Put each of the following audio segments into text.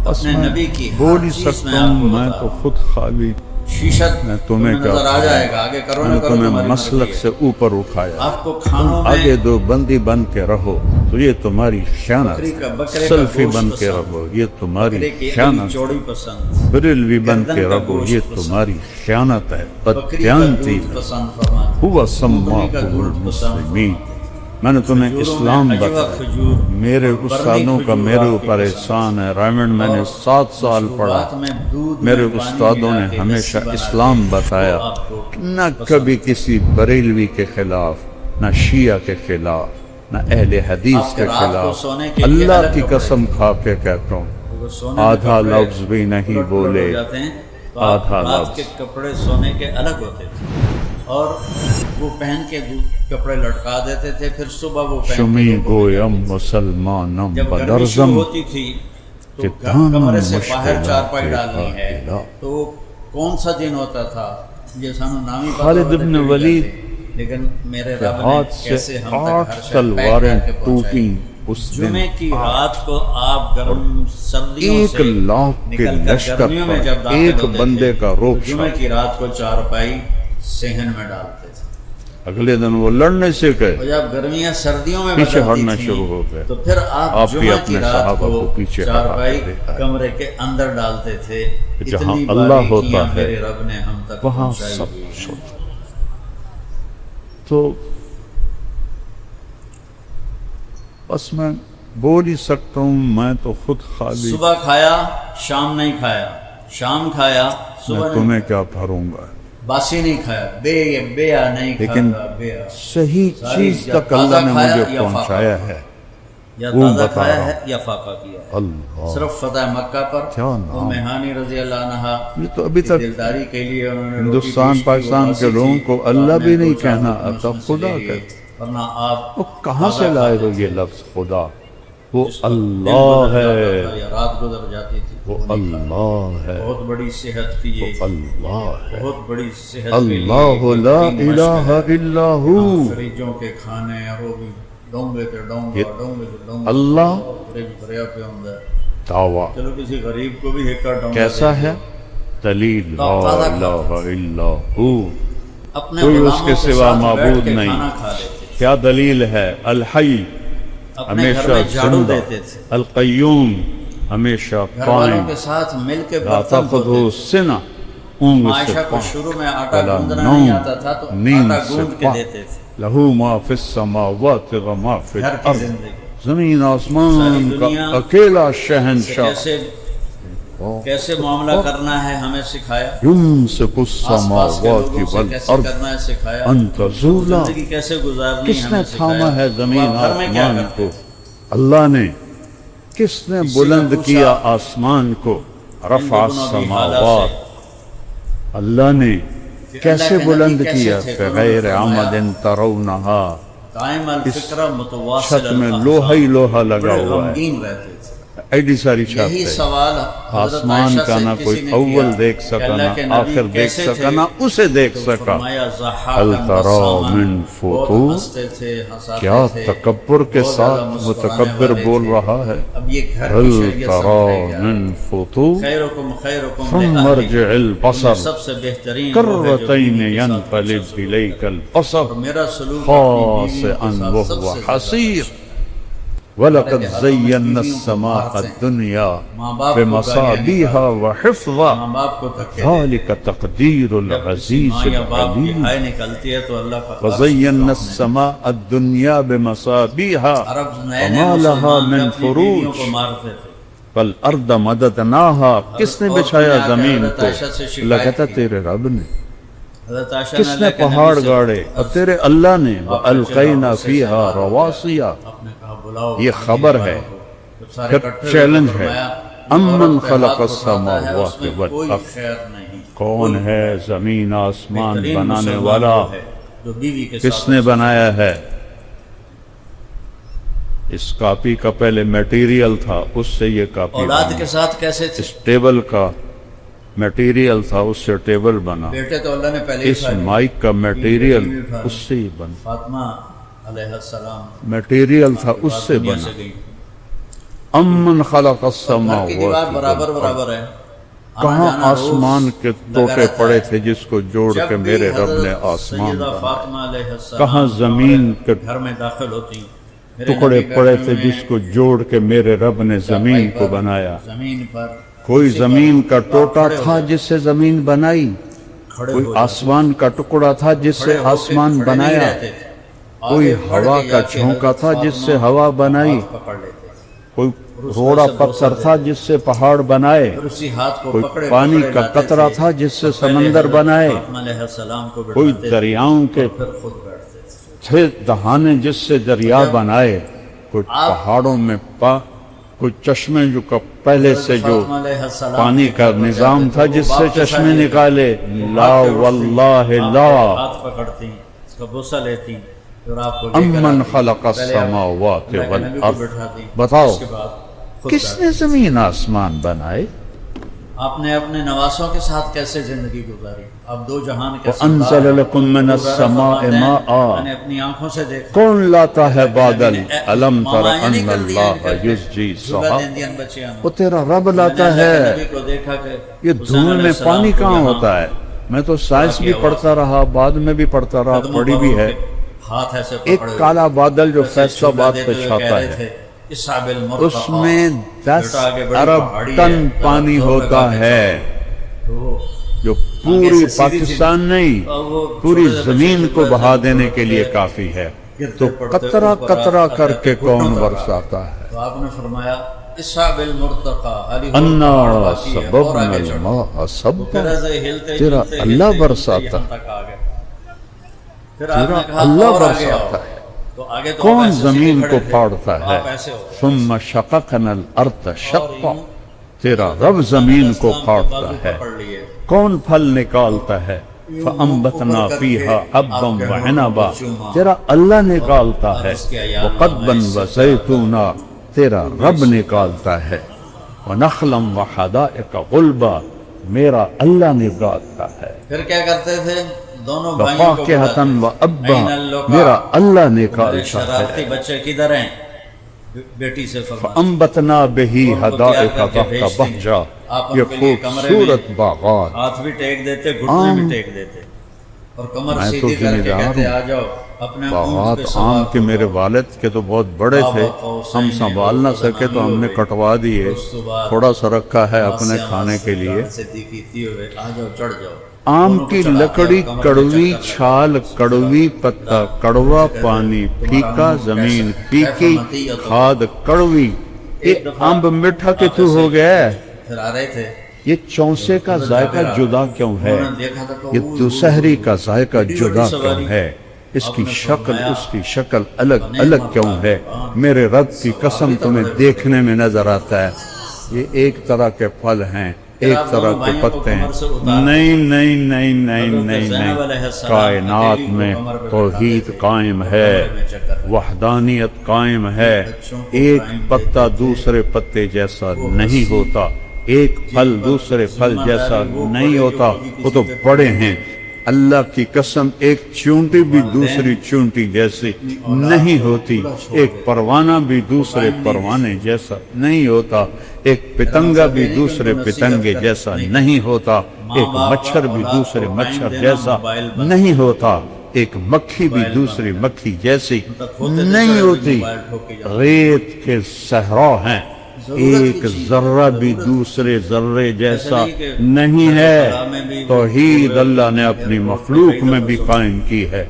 بس اپنے میں نبی کی بول ہر ہی چیز سکتا میں آپ ہوں، کو میں بتا تو رہا ہوں۔ خود خالی شیشت میں تمہیں کیا نظر آ جائے گا، آگے کرو میں نہ نے کرو تمہیں تمہاری مسلک مرضی سے ہے۔ اوپر اٹھایا، آپ کو تم کھانوں میں آگے دو بندی بن کے رہو تو یہ تمہاری خیانت بکری کا ہے، بکرے کا سلفی گوشت بن کے پسند، رہو یہ تمہاری بکرے کی اگلی خیانت چوڑی ہے، پسند، بریلوی بن گردن کے کا رہو یہ گوشت پسند، تمہاری خیانت ہے، بکری کا بددیانتی دودھ ہے۔ پسند فرماتے ہوا اونٹنی کا سماکم دودھ پسند المسلمین، فرماتے تھے۔ میں نے تمہیں کھجوروں میں اسلام اجوا بتایا، کھجور میرے اور برنی استادوں کا کھجور میرے آپ کی اوپر پسند احسان ہے، رائمنڈ میں نے اور 7 سال پڑھا، مشروبات میں دودھ میرے میں پانی استادوں ملا نے کے ہمیشہ لسی بنا اسلام کے بتایا، وہ آپ کو نہ پسند کبھی تھی۔ کسی بریلوی کے خلاف، نہ شیعہ کے خلاف، نہ اہل حدیث آپ کے رات کو خلاف، سونے کے لیے اللہ الگ کی کپڑے قسم تھے۔ کھا کے کہتا ہوں، وہ سونے میں آدھا کپڑے لفظ بھی نہیں الٹ پلٹ بولے، ہو جاتے ہیں تو آپ آدھا رات لفظ کے کپڑے سونے کے الگ ہوتے تھے اور وہ پہن کے کپڑے لٹکا دیتے تھے، پھر صبح وہ پہن شمی کے گویم مسلمانم جب گرمی بدرزم شروع ہوتی تھی تو کہ دامن کمرے سے باہر مشکلات چارپائی کے ڈالنی ہے، قافلہ۔ تو کون سا دن ہوتا تھا یہ سانو نامی پتہ خالد ہوتے بن پھر بھی ولید کہتے، لیکن میرے کے رب نے ہاتھ سے کیسے ہم تک 8 ہر شے پیک تلواریں کر کے پہنچائی۔ ٹوٹیں اس دن، جمعے کی رات کو آپ گرم سردیوں 1 سے لاکھ کے نکل کر لشکر گرمیوں میں پر جب داخل ایک ہوتے بندے تھے کا تو روپ جمعے چھاپ، کی رات کو چارپائی صحن میں ڈالتے تھے، اگلے دن وہ لڑنے سے اور گئے، جب گرمیاں سردیوں میں پیچھے بدلتی ہٹنا تھیں شروع ہو گئے، تو پھر آپ بھی جمعہ اپنے کی رات صحابہ کو کو پیچھے ہٹا چارپائی کر دے آئے۔ کمرے کے اندر ڈالتے تھے۔ جہاں اتنی اللہ باریکیاں ہوتا ہے میرے رب نے ہم تک وہاں پہنچائی سب ہوئی ہیں۔ ہوتا ہے۔ تو بس میں بول ہی سکتا ہوں، میں تو خود خالی، صبح کھایا شام نہیں کھایا، شام کھایا صبح میں نہیں، تمہیں کیا بھروں گا، باسی نہیں کھایا، بیا نہیں لیکن کھایا، بیا صحیح چیز تک اللہ نے مجھے پہنچایا ہے، یا وہ تازہ بتا کھایا رہا ہے یا فاقہ کیا ہے۔ اللہ، صرف فتح مکہ پر کیا نام، مہانی رضی اللہ عنہا یہ تو ابھی کی تک دلداری کے لیے انہوں نے ہندوستان پاکستان کے لوگوں کو اللہ بھی نہیں کہنا آتا، خدا کہتے، ورنہ آپ وہ کہاں سے لائے ہو یہ لفظ خدا؟ وہ جس وقت دن اللہ گزر جاتا ہے، تھا یا رات گزر جاتی تھی وہ نہیں کھاتا۔ اللہ ہے، بہت بڑی صحت کی وہ یہ اللہ ہے، بہت بڑی صحت کے لیے اللہ ایک لا بہترین مشق الہ ہے۔ الا ہو، یہاں فریجوں کے کھانے اور وہ بھی ڈونگے تے ڈونگا یہ ڈونگے تے ڈونگا اللہ فریج بھریا پہ ہوں ہے۔ دعویٰ چلو کسی غریب کو بھی ایک ڈونگا کیسا دے دو۔ ہے؟ دلیل لا تازہ الہ الا ہو، اپنے کوئی اس غلاموں کے سوا ساتھ بیٹھ معبود کے نہیں۔ کھانا کھا لیتے تھے، کیا دلیل ہے؟ الحی اپنے گھر ہمیشہ میں جھاڑو زندہ، دیتے تھے، القیوم ہمیشہ گھر والوں قائم، کے ساتھ مل کے لا برتن دھوتے تاخذہ تھے۔ سنہ، اونگ سے عائشہ کو پاک، شروع میں آٹا ولا گوندنا نہیں نوم، آتا تھا تو نیند آٹا سے گوند کے پاک، دیتے تھے۔ لہو ما فی السماوات و ما فی گھر کی الارض، زندگی زمین ساری آسمان کا دنیا اکیلا سے شہنشاہ، کیسے معاملہ کرنا ہے ہمیں سکھایا، یمسک آس پاس کے السماوات لوگوں سے کیسے والارض کرنا ہے سکھایا، ان تزولا، زندگی کیسے گزارنی کس ہے نے ہمیں تھاما سکھایا۔ ہے زمین آپ گھر میں کیا آسمان کرتے کو؟ تھے؟ اللہ نے۔ کس نے کسی بلند نے پوچھا کیا آسمان کو؟ رفع ان دونوں کی حالات السماوات، سے اللہ نے کہ کیسے اللہ کے بلند نبی کیسے کیا؟ تھے؟ تو انہوں نے بغیر فرمایا، عمد ترونہا، قائم الفکر متواصل چھت میں الاحزاب، لوہا ہی لوہا لگا بڑے ہوا ہے، غمگین رہتے تھے۔ ایڈی ساری چھت یہی ہے، سوال حضرت آسمان عائشہ کا سے نہ کسی کوئی نے اول کیا دیکھ کہ سکا، اللہ نہ کے نبی آخر دیکھ کیسے سکا، تھے؟ نہ اسے دیکھ تو سکا۔ فرمایا هل ضحاکاً ترى بساماً، من بہت فطور؟ ہنستے تھے، ہنساتے کیا تھے، تکبر کے بہت ساتھ زیادہ مسکرانے متکبر والے بول تھے۔ رہا ہے؟ اب یہ گھر کی هل شریعت ترى سمجھائی جا من رہی ہے۔ فطور؟ خیرکم خیرکم ثم لأہلہ، ارجع البصر سب سے بہترین وہ ہے جو کرتین بیوی کے ساتھ ينقلب اچھا سلوک إليك کرے۔ البصر اور میرا سلوک اپنی بیویوں خاسئا کے ساتھ سب وهو سے زیادہ حسير، اچھا۔ ولقد حالانکہ ہاتھوں میں زينا بیویوں کو السماء مارتے ہیں، الدنيا ماں باپ کو گالیاں بمصابيها نکالتے وحفظا، ماں باپ کو دھکے دیتے ہیں۔ ذلك تقدير جب کسی العزيز ماں یا باپ کی العليم، ہائے نکلتی ہے تو اللہ کا عرش وزينا اٹھاؤ السماء الدنيا بمصابيها عرب نئے وما نئے لها مسلمان من اپنی بیویوں فروج، کو مارتے تھے۔ والارض مددناها، کس نے عورتوں بچھایا نے آ کے زمین حضرت کو؟ عائشہ سے شکایت لگتا کی۔ تیرے رب نے۔ حضرت عائشہ کس نے اللہ کے نبی پہاڑ سے گاڑے؟ اب عرض تیرے اللہ نے۔ واپس وَأَلْقَيْنَا جب اسے فِيهَا سیلاب ہو گیا، رَوَاسِيَ، آپ نے کہا بلاؤ یہ مدینے خبر ہے، والوں کو۔ جب سارے پھر اکٹھے ہوئے چیلنج تو ہے، فرمایا، امن عورت پہ خلق ہاتھ اٹھاتا ہے، اس میں السماوات کوئی والارض، خیر نہیں۔ کون ہے زمین آسمان بہترین بنانے مسلمان والا؟ وہ ہے جو بیوی کے کس ساتھ نے اچھا بنایا ہے؟ اس کاپی کا پہلے میٹیریل تھا، اس سے یہ کاپی اولاد بنا، کے ساتھ کیسے تھے؟ اس ٹیبل کا میٹیریل تھا، اس سے ٹیبل بنا، بیٹے تو اللہ نے پہلے ہی اس اٹھا لیے۔ مائک کا میٹیریل بیوی اٹھا لی۔ اس سے ہی بنا، فاطمہ علیہ السلام میٹیریل تھا اس سے دنیا بنا، سے گئی۔ امن خلق گھر کی دیوار السماوات برابر برابر ہے. کہاں آسمان کے ٹوٹے پڑے تھے جس کو جوڑ کے میرے رب نے آسمان سیدہ بنایا. فاطمہ علیہ السلام کہاں زمین کے گھر میں داخل ہوتی، میرے ٹکڑے نبی پڑے بیٹھے تھے ہوئے جس کو جوڑ کے میرے رب نے زمین کو بنایا. زمین پر کوئی زمین کا ٹوٹا تھا جس سے زمین بنائی، کھڑے کوئی ہو آسمان کا ٹکڑا تھا جس سے آسمان بنایا، کوئی ہوا کا جھونکا تھا جس سے ہوا بنائی، پکڑ لیتے تھے. کوئی روڑا پتھر تھا جس سے پہاڑ بنائے، پھر اسی ہاتھ کو کوئی پکڑے پانی پکڑے کا لاتے قطرہ تھے. تھا جس سے تو پہلے سمندر حضرت بنائے، فاطمہ علیہ السلام کو کوئی بٹھاتے تھے دریاؤں کے اور پھر خود بیٹھتے تھے. تھے دہانے جس سے دریا بنائے، کوئی پہاڑوں میں کوئی چشمے جو پہلے سے جو فاطمہ علیہ السلام پانی کا کے نظام تھا جس سے باپ کے ساتھ چشمے یہ نکالے، لا واللہ لا ہاتھ پکڑتی، اس کا بوسہ لیتی اور آپ کو لے کر امن آتی. خلق پہلے آپ السماوات اللہ کے نبی کو والارض. بٹھاتی، بتاؤ اس کے بعد خود کس بیٹھتی. نے زمین آسمان بنائے؟ آپ نے اپنے نواسوں کے ساتھ کیسے زندگی گزاری؟ آپ دو جہان کے وَأَنزَلَ لَكُم مِّنَ السَّمَاءِ مَاءً. میں نے اپنی آنکھوں سے دیکھا. کون لاتا ہے بادل؟ الم تر ماما یہ نہیں ان کر دیا اللہ یزجی سحاب. انڈین بچے وہ تیرا رب لاتا ہے. نبی کو دیکھا کہ یہ حسین دھول علیہ میں السلام پانی کو کہاں یہاں ہوتا ہے؟ میں تو سائنس بھی کیا ہوا؟ پڑھتا رہا، بعد میں بھی پڑھتا رہا، قدموں پڑھی پر بھی ان ہے. کے ہاتھ ایسے ایک پکڑے ہوئے. کالا بادل جو ایسے فیصلہ چھوٹے باد دیتے پہ ہوئے کہہ چھاتا رہے ہے، تھے، اصحاب المرتقى. اس میں 10 بیٹا آگے بڑی ارب پہاڑی ٹن ہے، پانی زور لگا ہوتا کے ہے، تو جو آگے پوری سے سیدھی پاکستان نہیں اور وہ پوری چھوٹے سے زمین بچے کو جو بہا ایسے دینے کے لیے پڑتے کافی ہے. گرتے تو پڑتے قطرہ اوپر قطرہ آتے کر آتے کے گھٹنوں کون تک برساتا ہے. تو آپ نے فرمایا اصحاب المرتقى علی ہو انا پہاڑ باقی ہے اور سببنا آگے چڑھو. الماء صبا. پھر ایسے ہلتے تیرا ہلتے اللہ ہلتے برساتا ہلتے یہاں تک آ گئے. پھر آپ تیرا نے کہا اللہ اور آگے آؤ. برساتا ہے. تو آگے تو آپ کون ایسے زمین سیدھے کو کھڑے تھے. پھاڑتا تو ہے؟ آپ ایسے ہو. ثم شققنا الارض شقا. اور یوں تیرا رب زمین کو اسلام کے پھاڑتا بازو ہے. پکڑ لیے. کون پھل نکالتا ہے؟ فَأَنبَتْنَا فِيهَا حَبًّا وَعِنَبًا. تیرا اللہ نکالتا ہے. وَقَضْبًا وَزَيْتُونًا. تیرا رب نکالتا ہے. وَنَخْلًا وَحَدَائِقَ غُلْبًا. میرا اللہ نکالتا ہے. پھر کیا کرتے تھے؟ دونوں بھائیوں کو وَفَاكِهَةً بلاتے. وَأَبًّا. میرا اللہ میرے نکالتا شرارتی ہے. بچے کدھر ہیں؟ بیٹی سے فرماتے فَأَنبَتْنَا بِهِ ان کو تیار کر حَدَائِقَ کے ذَاتَ بھیجتے ہیں. بَهْجَةٍ. آپ ان یہ کے لیے کمرے میں خوبصورت باغات. ہاتھ بھی ٹیک دیتے، گھٹنے بھی ٹیک دیتے اور کمر میں تو سیدھی کر کے ذمہ دار کہتے ہوں. آ جاؤ اپنے اونٹ باغات پہ آم سوار کے ہو میرے جاؤ. والد کے تو بہت بڑے تھے، ہم سنبھال نہ سکے تو ہم نے کٹوا دیے. تھوڑا سا رکھا ہے اپنے کھانے کے لیے. آ جاؤ، چڑھ جاؤ. آم کی لکڑی کڑوی چھال کڑوی پتا کڑوا پانی پھیکا زمین پھیکی کھاد کڑوی. یہ امب میٹھا کہ تو ہو گیا. پھر آ رہے تھے. یہ چونسے کا ذائقہ جدا کیوں ہے؟ یہ دوسہری کا ذائقہ جدا کیوں ہے؟ اس کی شکل اس کی شکل الگ الگ کیوں ہے؟ میرے رب کی قسم تمہیں دیکھنے میں نظر آتا ہے. یہ ایک طرح کے پھل ہیں، ایک طرح کے پتے ہیں. نہیں نہیں نہیں نہیں نہیں نہیں. کائنات میں توحید قائم ہے، وحدانیت قائم ہے. ایک پتا دوسرے پتے جیسا نہیں ہوتا، ایک پھل دوسرے پھل جیسا نہیں ہوتا. وہ تو بڑے ہیں. اللہ کی قسم ایک چونٹی بھی دوسری چونٹی جیسی نہیں ہوتی، ایک پروانہ بھی دوسرے پروانے جیسا نہیں ہوتا، ایک پتنگا بھی دوسرے پتنگے جیسا نہیں ہوتا، ایک مچھر بھی دوسرے مچھر جیسا نہیں ہوتا، ایک مکھی بھی دوسری مکھی جیسی نہیں ہوتی. ریت کے صحرا ہیں، ایک ذرہ بھی دوسرے ذرے جیسا نہیں ہے. توحید اللہ نے اپنی مخلوق میں بھی قائم کی ہے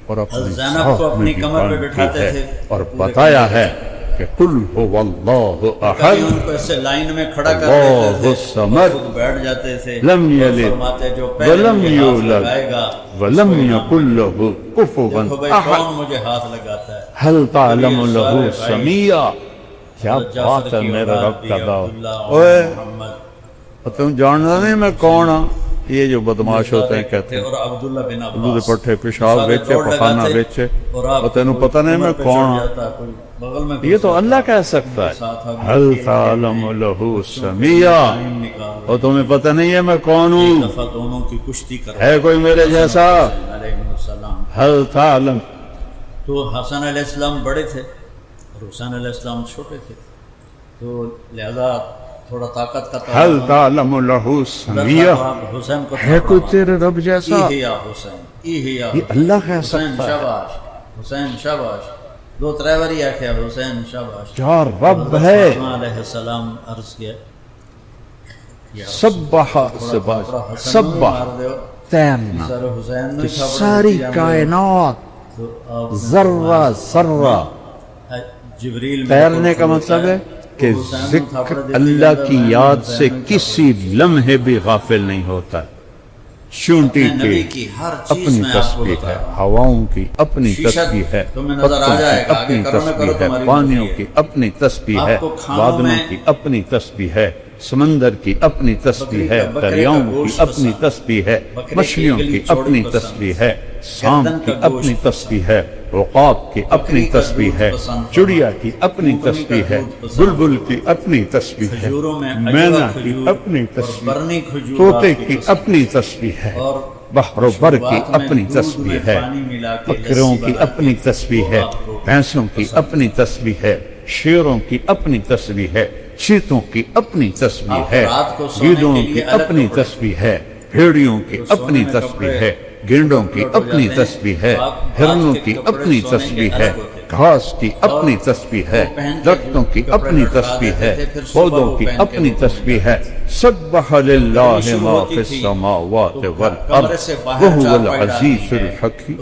اور اپنی ذات میں بھی قائم کی ہے اور بتایا ہے کہ قل هو اللہ احد ان کو ایسے لائن میں کھڑا کر اللہ دیتے تھے، الصمد خود بیٹھ جاتے تھے. لم یلد فرماتے جو پہلے ولم مجھے ہاتھ یولد لگائے گا ولم یکن له کفوا دیکھو بھائی احد کون مجھے ہاتھ لگاتا ہے. هل تعلم له سمیا. کیا بات ہے میرے رب کا دعوت. اوے تم جاننا نہیں میں کون ہوں. یہ جو بدماش ہوتے ہیں کہتے ہیں اور عبداللہ بن دودھ عباس پٹھے پیشاب بیچے پخانہ بیچے اور تینوں پتہ نہیں میں کون ہوں. یہ تو اللہ کہہ سکتا ہے. هل تعلم له سمیا. اور تمہیں پتہ نہیں ہے میں کون ہوں. دونوں کی کشتی کر ہے کوئی میرے جیسا؟ هل تعلم. تو حسن علیہ السلام بڑے تھے اور حسین علیہ السلام چھوٹے تھے. تو لہذا تھوڑا طاقت کا هل تعلم له سمیہ حسین کو ہے کوئی تیرے رب جیسا؟ یا حسین یا یہ اللہ کہہ حسین سکتا ہے شاباش حسین شاباش دو ترے باری آخیا حسین شاباش کیا رب ہے علیہ السلام عرض کیا سبح سبح تیرنا کہ ساری کائنات ذرہ ذرہ جبریل تیرنے کا مطلب ہے کہ ذکر اللہ کی یاد سے کسی لمحے بھی غافل نہیں ہوتا. چونٹی کی اپنی تسبیح ہے، ہواؤں کی اپنی تسبیح ہے، پتوں کی اپنی تسبیح ہے، پانیوں کی اپنی تسبیح ہے، بادلوں کی اپنی تسبیح ہے، سمندر کی اپنی تسبیح ہے، دریاؤں کی اپنی تسبیح ہے، مچھلیوں کی اپنی تسبیح ہے، سانپ کی اپنی تسبیح ہے، عقاب کی اپنی تسبیح ہے، چڑیا کی اپنی تسبیح ہے، بلبل کی اپنی تسبیح ہے، مینا کی اپنی تسبیح، طوطے کی اپنی تسبیح ہے، بحر و بر کی اپنی تسبیح ہے، بکروں کی اپنی تسبیح ہے، بھینسوں کی اپنی تسبیح ہے، شیروں کی اپنی تسبیح ہے، چیتوں کی اپنی تسبیح ہے، گیدڑوں کی اپنی تسبیح ہے، بھیڑیوں کی اپنی تسبیح ہے، گینڈوں کی اپنی تسبیح ہے، ہرنوں کی اپنی تسبیح ہے، گھاس کی اپنی تسبیح ہے، درختوں کی اپنی تسبیح ہے، پودوں کی اپنی تسبیح ہے. سبح للہ ما فی السماوات والارض وہو العزیز الحکیم.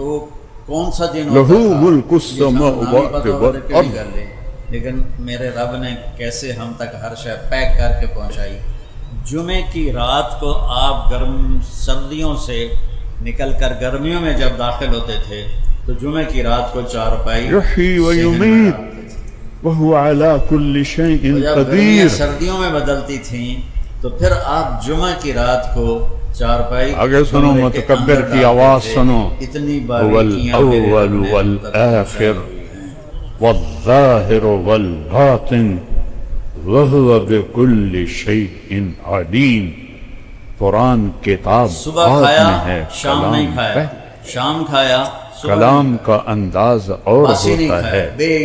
کون سا دن لہو ملک السماوات والارض. لیکن میرے رب نے کیسے ہم تک ہر شے پیک کر کے پہنچائی. جمعے کی رات کو آپ گرم سردیوں سے نکل کر گرمیوں میں جب داخل ہوتے تھے تو جمعے کی رات کو چارپائی یحیی و یمیت وہو علی کل شیء قدیر. سردیوں میں بدلتی تھیں تو پھر آپ جمعہ کی رات کو چارپائی آگے سنو متکبر کی آواز سنو. اتنی هو الاول والآخر والظاہر والباطن وہو بکل شیء علیم. قرآن کتاب صبح بعد کھایا میں ہے، شام نہیں کھایا، شام کھایا کلام کا انداز اور ہوتا ہے، بے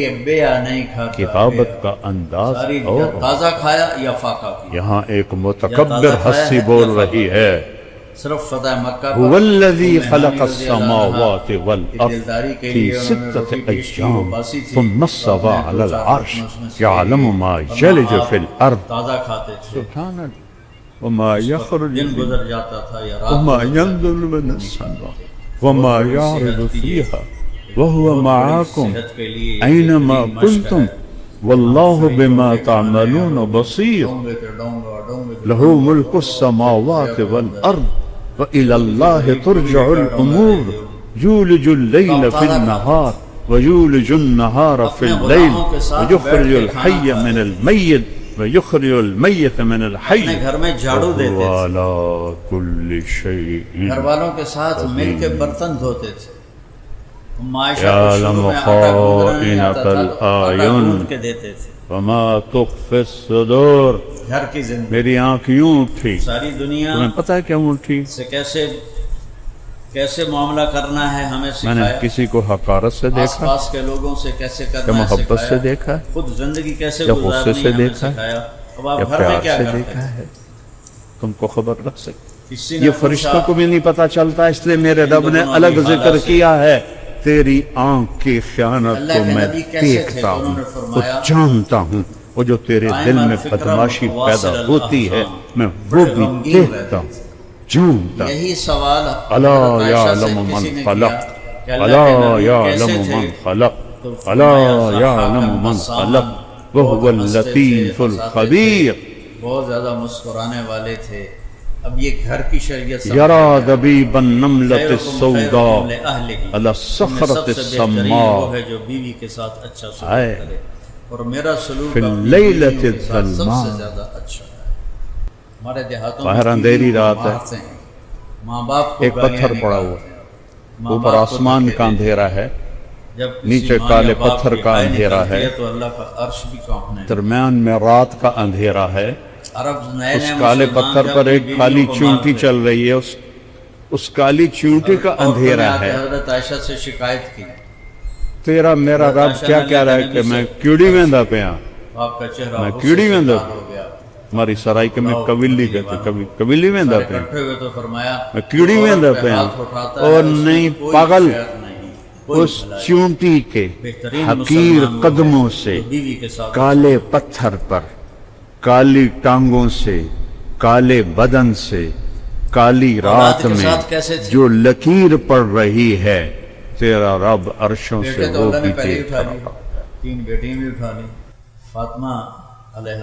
نہیں کھاتا، کتابت کا انداز اور. تازہ کھایا یا فاقہ کیا. یہاں ایک متکبر ہستی بول رہی ہے. صرف فتح مکہ هو الذي خلق السماوات والأرض في 6 أيام ثم استوى على العرش يعلم ما يلج في الأرض. تازہ کھاتے تھے، سبحان اللہ. وما يخرج دن منها گزر جاتا تھا یا رات وما ينزل من السماء وما يعرض فيها وهو معكم أينما كنتم والله بما تعملون بصير. له ملك السماوات والأرض وإلى الله ترجع الأمور. يولج الليل في النهار ويولج النهار في الليل ويخرج الحي من الميت ويخرج الميت من الحي گھر میں جھاڑو دیتے تھے، وعلى كل شيء گھر والوں کے ساتھ مل کے برتن دھوتے تھے. يعلم خائنة الأعين کے دیتے تھے. وما تخفي الصدور. گھر کی زندگی میری آنکھ یوں اٹھی. ساری دنیا تمہیں پتہ ہے کیوں اٹھی؟ سے کیسے معاملہ کرنا ہے ہمیں میں نے سکھایا. کسی کو حقارت سے آس دیکھا پاس کے لوگوں سے کیسے یا کرنا ہے محبت سے سکھایا. دیکھا ہے خود زندگی کیسے یا غصے گزارنی سے ہے ہمیں دیکھا ہے سکھایا. اب آپ یا گھر میں پیار کیا سے کرتے دیکھا ہیں؟ ہے. تم کو خبر رکھ سکتے. کسی نے یہ فرشتوں پوچھا، کو بھی نہیں پتا چلتا، اس لیے میرے رب نے الگ ذکر کیا ہے. تیری آنکھ کی خیانت اللہ کو کے میں نبی کیسے تھے دیکھتا تو ہوں، انہوں نے وہ فرمایا جانتا ہوں. وہ جو تیرے دل میں بدماشی پیدا ہوتی ہے میں وہ بھی دیکھتا ہوں، جانتا ہوں. یہی سوال الا حضرت عائشہ سے یعلم کسی من نے خلق کیا کہ اللہ کے الا نبی یعلم کیسے تھے؟ من خلق تو الا فرمایا یعلم من خلق وهو اللطیف الخبیر. بہت زیادہ مسکرانے والے تھے. اب یہ گھر کی شریعت یرا دبیب النملة السوداء على الصخرة السماء وہ ہے جو بیوی کے ساتھ اچھا سلوک آئے کرے، اور میرا سلوک فی اپنی اللیلۃ بیویوں کے ساتھ سب الظلماء. سے زیادہ اچھا ہے. ہمارے دیہاتوں میں باہر اندھیری رات ہے، مارتے ہیں. ماں باپ کو ایک گالیاں پتھر پڑا ہوا نکالتے ہے، ہیں. ماں اوپر باپ کو آسمان دھکے کا دیتے ہیں. اندھیرا ہے، جب کسی نیچے ماں کالے یا باپ پتھر کی کا گائے اندھیرا نکلتی ہے، تو اللہ کا عرش بھی کانپنے لگتا ہے. درمیان میں رات کا اندھیرا ہے. عرب نئے اس نئے کالے مسلمان پتھر جب پر ایک بیویوں کالی کو چونٹی مارتے چل رہی ہے. اس کالی چونٹی کا عورتوں نے اندھیرا آ کے ہے. حضرت عائشہ سے شکایت کی. تیرا میرا رب کیا کہہ رہا ہے کہ میں کیڑی ویندا پیا آپ کا چہرہ میں غصے کیڑی سے میں لال اندر ہو گیا۔ ہماری سرائی کے میں قبیلی کہتے کبھی قبیلی میں اندر سارے پہ اکٹھے ہوئے تو فرمایا میں کیڑی میں عورت اندر پہ پہ ہاتھ اٹھاتا ہے اور اس میں نہیں کوئی پاگل شر نہیں، کوئی اس بھلائی۔ چونٹی کے بہترین حقیر مسلمان وہ قدموں ہے سے جو بیوی کے ساتھ کالے پتھر پر، کالی ٹانگوں سے، کالے بدن سے، کالی رات کے میں ساتھ کیسے تھے؟ جو لکیر پڑ رہی ہے، تیرا رب عرشوں سے بیٹے تو وہ اللہ نے بھی پہلے ہی دیکھ اٹھا رہا۔ لی، 3 بیٹیاں بھی اٹھا لی۔ فاطمہ علیہ